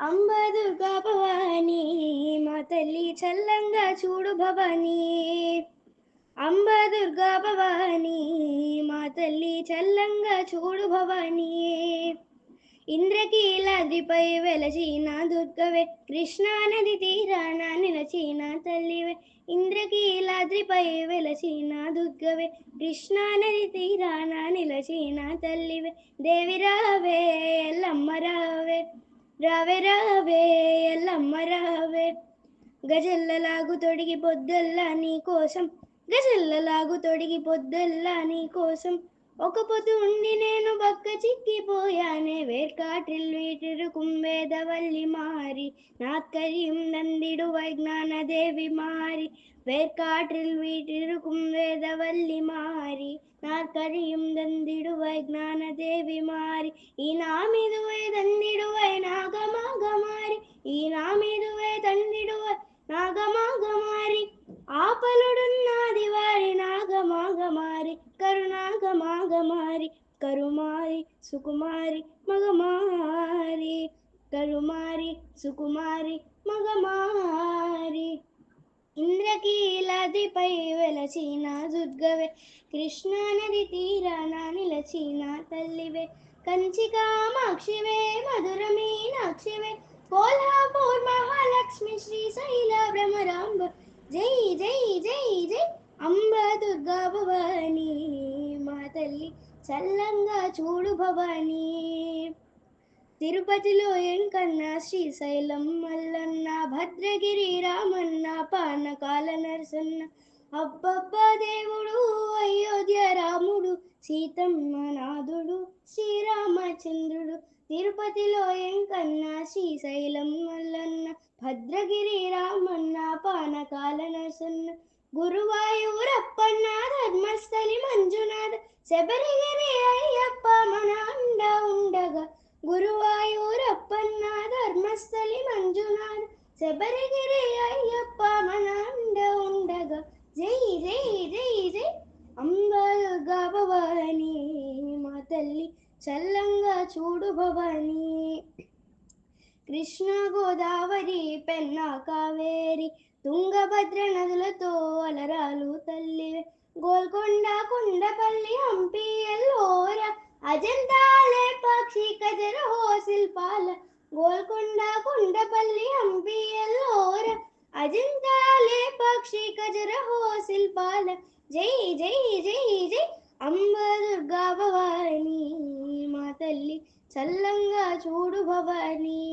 అంబ దుర్గా భవాని మా తల్లి చల్లంగా చూడు భవాని. అంబ దుర్గా భవాని మా తల్లి చల్లంగా చూడు భవాని. ఇంద్రకీలాద్రిపై వెలసిన దుర్గవే, కృష్ణా నది తీరాన నిలచిన తల్లివే. ఇంద్రకీలాద్రిపై వెలసిన దుర్గవే, కృష్ణా నది తీరాన నిలచిన తల్లివే. దేవి రావే ఎల్లమ్మ రావే, రావే రావే ఎల్లమ్మ రావే. గజల్లలాగు తొడిగి పొద్దల్లా నీ కోసం, గజల్లలాగు తొడిగి పొద్దల్లా నీ కోసం. ఒక పొద్దు ఉండి నేను బక్క చిక్కిపోయానే, వేర్కాటిల్ వీటిరు కుంభేదవల్లి మారి నాత్కరియం నందిడు వైజ్ఞానదేవి మారి. వేర్కాటిల్ వీటిరు కుంభేదవల్లి మారి నాత్కరియం నందిడు వైజ్ఞానదేవి మారి. ఈ నామిదువై దందిడువై నాగమాగమారి, ఈ నామిదువై దందిడువై నాగమాగమారి. ఆపలుడున్నది వారి నాగమాగమారి, కరుణాగమాగమారి కరుమారి సుకుమారి మగమారి, కరుమారి సుకుమారి మగమారి. ఇంద్రకీలాద్రిపై వెలసిన దుర్గవే, కృష్ణా నది తీరాన నిలచిన తల్లివే. కంచి కామాక్షివే, మధుర మీనాక్షివే, కోల్హాపూర్ మహాలక్ష్మి, శ్రీశైల భ్రమరాంబ. జై జై జై జై అంబ దుర్గా భవాని మా తల్లి చల్లంగా చూడు భవాని. తిరుపతిలో ఎంకన్న, శ్రీశైలం మల్లన్న, భద్రగిరి రామన్న, పానకాల నరసన్న. అబ్బబ్బ దేవుడు అయోధ్య రాముడు, సీతమ్మ నాథుడు శ్రీరామచంద్రుడు. తిరుపతిలో ఎంకన్న, శ్రీశైలం మల్లన్న, భద్రగిరి రామన్న, పానకాల నరసన్న. గురువాయూరప్పన్న, ధర్మస్థలి మంజునాథ, శబరిగిరి అయ్యప్ప మన అండ ఉండగా. గురువాయూరప్పన్న, ధర్మస్థలి మంజునాథ, శబరిగిరి అయ్యప్ప మన అండ ఉండగా. జై జై జై జై అంబ దుర్గా భవాని మా తల్లి చల్లంగా చూడు భవాని. కృష్ణ గోదావరి పెన్నా కావేరి, తుంగభద్ర నదులతో అలరాలు తల్లివే. గోల్కొండ కొండపల్లి హంపి ఎల్లోర, అజంతాలే పక్షి ఖజురహో శిల్పాల. గోల్కొండ కొండపల్లి హంపి ఎల్లోర, అజంతాలే పక్షి ఖజురహో శిల్పాల. జై జై జై జై అంబ దుర్గా భవాని మా తల్లి చల్లంగా చూడు భవాని.